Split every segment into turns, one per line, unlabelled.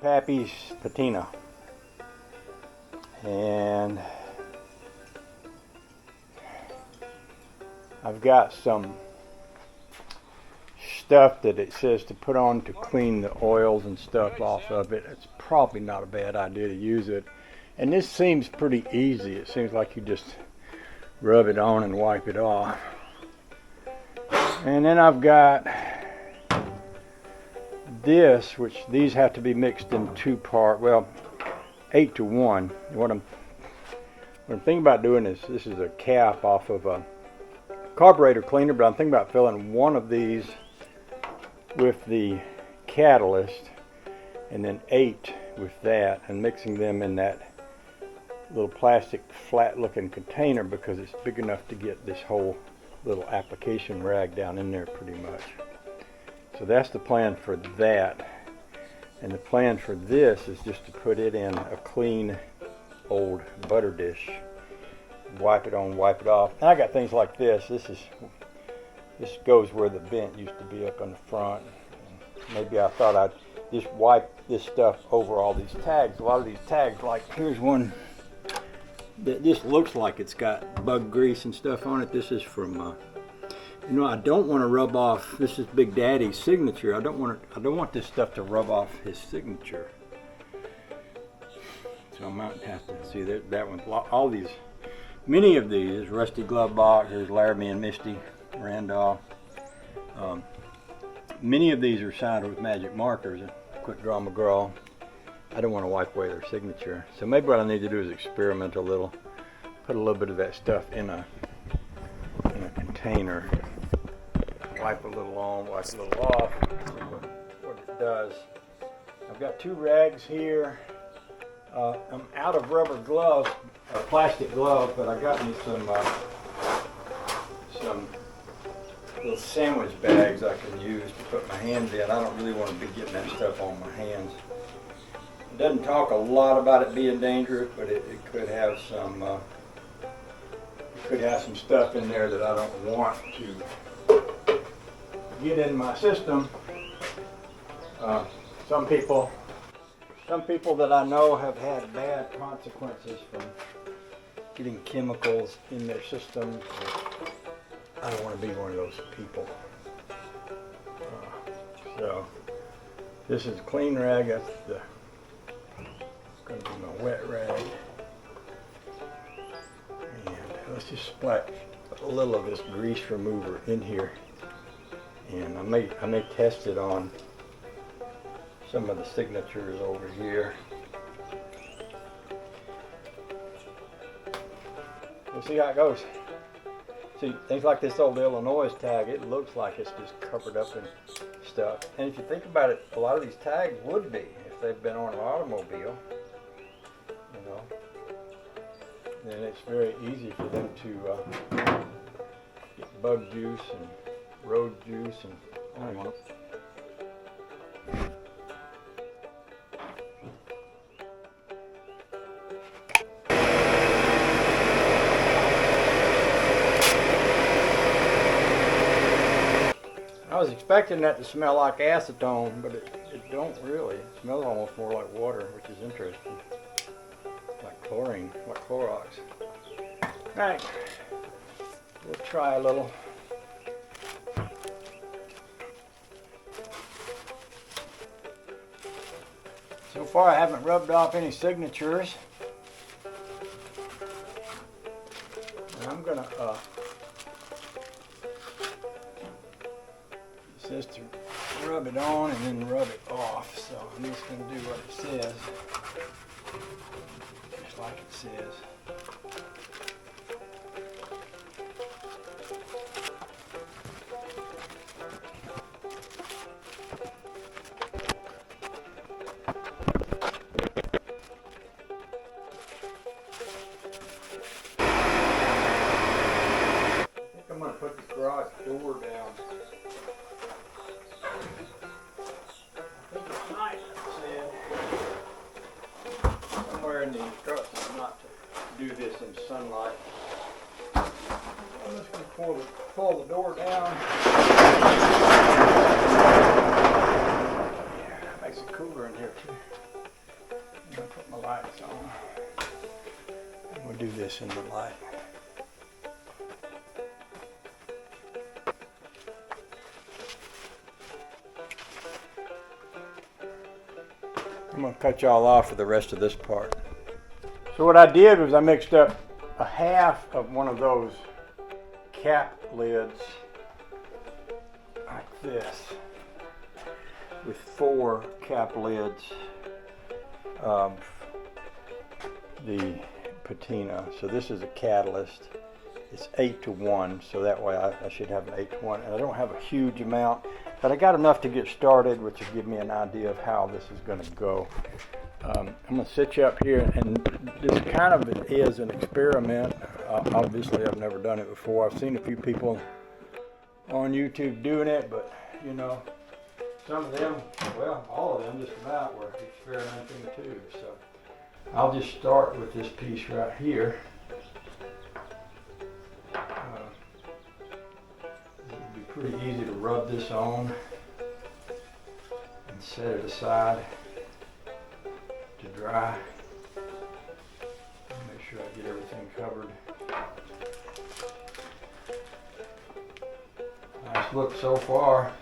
Pappy's Patina, and I've got some stuff that it says to put on to clean the oils and stuff off of it. It's probably not a bad idea to use it, and this seems pretty easy. It seems like you just rub it on and wipe it off. And then I've got this, which these have to be mixed in 8 to 1. What I'm thinking about doing is, this is a cap off of a carburetor cleaner, but I'm thinking about filling one of these with the catalyst and then 8 with that, and mixing them in that little plastic flat looking container, because it's big enough to get this whole little application rag down in there pretty much. So that's the plan for that. And the plan for this is just to put it in a clean old butter dish, wipe it on, wipe it off. And I got things like this. This goes where the vent used to be up in the front. And maybe I thought I'd just wipe this stuff over all these tags. A lot of these tags, like here's one that this looks like it's got bug grease and stuff on it. This is from I don't want to rub off. This is Big Daddy's signature. I don't want this stuff to rub off his signature. So I might have to see that one. All these, many of these, Rusty Glove Box. There's Laramie and Misty Randolph. Many of these are signed with magic markers. Quick Draw McGraw. I don't want to wipe away their signature. So maybe what I need to do is experiment a little. Put a little bit of that stuff in a container. Wipe a little on, wipe a little off, see what it does. I've got 2 rags here. I'm out of rubber gloves, plastic gloves, but I got me some little sandwich bags I can use to put my hands in. I don't really want to be getting that stuff on my hands. It doesn't talk a lot about it being dangerous, but it could have some stuff in there that I don't want to get in my system. Some people that I know have had bad consequences from getting chemicals in their system. I don't want to be one of those people. So this is a clean rag. That's going to be my wet rag. And let's just splash a little of this grease remover in here. And I may test it on some of the signatures over here. We'll see how it goes. See, things like this old Illinois tag, it looks like it's just covered up in stuff. And if you think about it, a lot of these tags would be if they've been on an automobile. Then it's very easy for them to get bug juice and road juice and I don't know. I was expecting that to smell like acetone, but it don't really. It smells almost more like water, which is interesting. Like chlorine, like Clorox. Alright, we'll try a little. So far I haven't rubbed off any signatures. And I'm gonna it says to rub it on and then rub it off, so I'm just gonna do what it says. Just like it says. I'm going to put the garage door down. I think it's nice, it said somewhere in the instructions not to do this in sunlight. I'm just going to pull the door down. Yeah, makes it cooler in here too. gonna put my lights on. We'll do this in the light. I'm gonna cut y'all off for the rest of this part. So what I did was I mixed up a half of one of those cap lids like this with 4 cap lids of the Patina. So this is a catalyst. It's 8-to-1, so that way I should have an 8-to-1. And I don't have a huge amount, but I got enough to get started, which will give me an idea of how this is going to go. I'm going to sit you up here, and this kind of is an experiment. Obviously, I've never done it before. I've seen a few people on YouTube doing it, but you know, some of them, well, all of them just about were experimenting too. So I'll just start with this piece right here. It would be pretty easy to rub this on and set it aside to dry. Make sure I get everything covered. Nice look so far.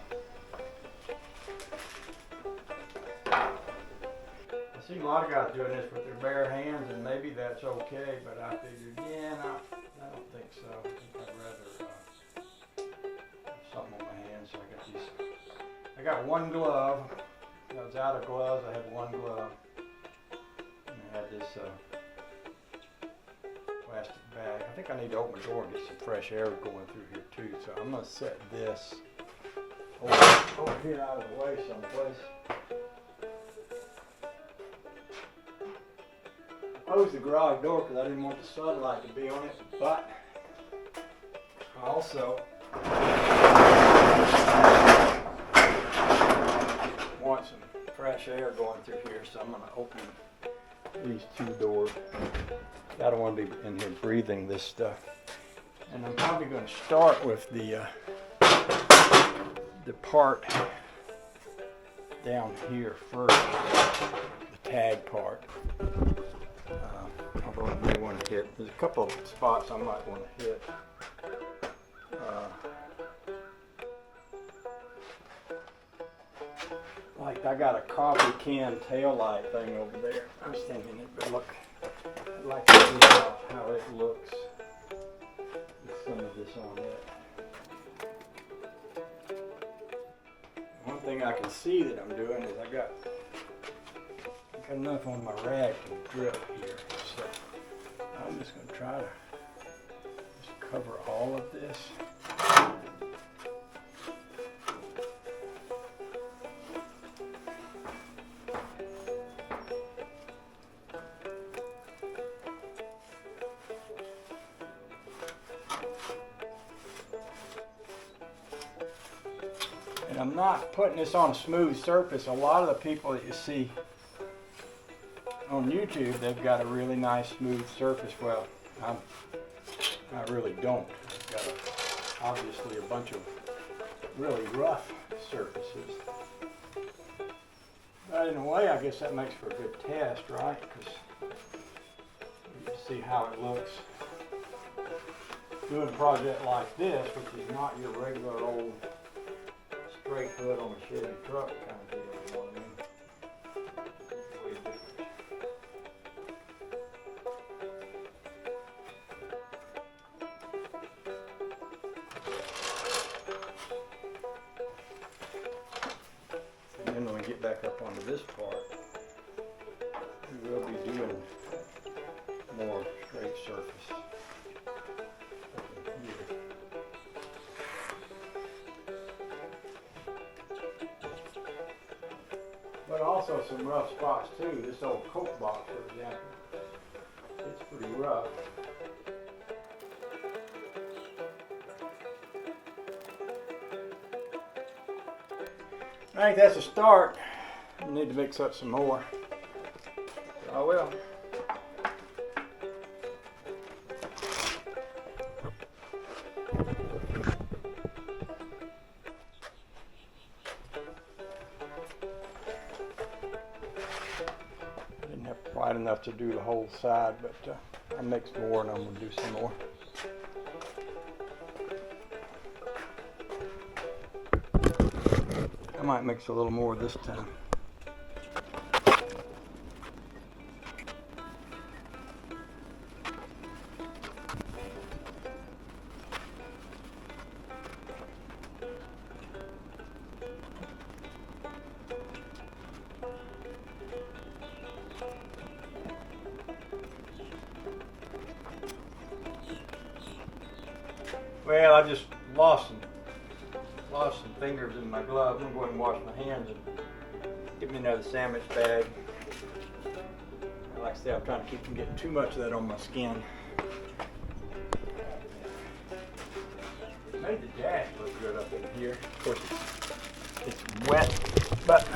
I see a lot of guys doing this with their bare hands, and maybe that's okay, but I figured, yeah, I don't think so. I think I'd rather have something on my hands. So I got these. I got one glove. I was out of gloves. I had one glove. And I had this plastic bag. I think I need to open the door and get some fresh air going through here too. So I'm going to set this over here out of the way someplace. I closed the garage door because I didn't want the sunlight to be on it, but I also want some fresh air going through here, so I'm going to open these 2 doors. I don't want to be in here breathing this stuff. And I'm probably going to start with the part down here first, the tag part. Although I may want to hit, there's a couple of spots I might want to hit. Like I got a coffee can tail light thing over there. I was thinking it would look, I'd like to see how it looks with some of this on it. One thing I can see that I'm doing is I got enough on my rag to drip here. So I'm just going to try to just cover all of this. And I'm not putting this on a smooth surface. A lot of the people that you see on YouTube, they've got a really nice smooth surface. Well, I really don't. I've got obviously a bunch of really rough surfaces. But in a way, I guess that makes for a good test, right? Because you can see how it looks doing a project like this, which is not your regular old straight hood on a Chevy truck kind of deal, you know what I mean? And then when we get back up onto this part, we will be doing more straight surface. But also some rough spots too. This old Coke box, for example, it's pretty rough. I think that's a start. I need to mix up some more. So I will. I didn't have wide enough to do the whole side, but I mixed more and I'm going to do some more. I might mix a little more this time. Well, I just lost some fingers in my glove. I'm going to wash my hands and get me another sandwich bag. Like I said, I'm trying to keep from getting too much of that on my skin. It made the dash look good up in here. Of course, it's wet, but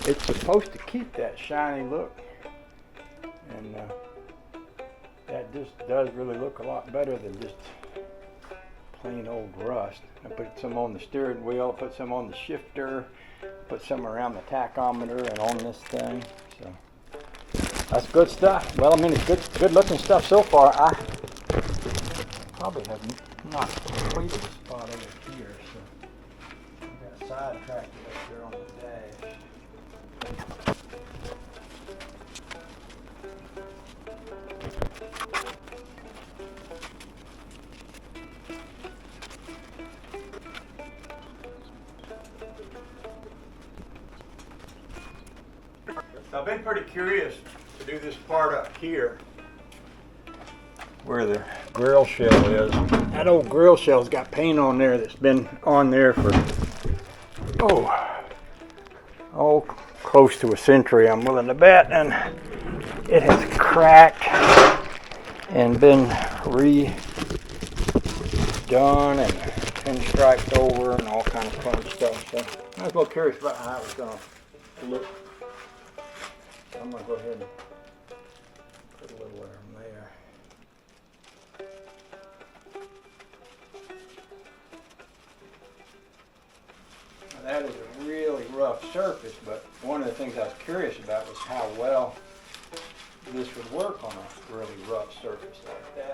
it's supposed to keep that shiny look. And that just does really look a lot better than just plain old rust. I put some on the steering wheel, put some on the shifter, put some around the tachometer and on this thing. So that's good stuff. Well, I mean, it's good looking stuff so far. I probably have not completed the spot over here, so I got sidetracked up there on the dash. I've been pretty curious to do this part up here where the grill shell is. That old grill shell's got paint on there that's been on there for close to a century, I'm willing to bet, and it has cracked and been redone and pinstriped over and all kinds of fun stuff. So I was a little curious about how it was going to look. I'm going to go ahead and put a little of them there. Now that is a really rough surface, but one of the things I was curious about was how well this would work on a really rough surface like that.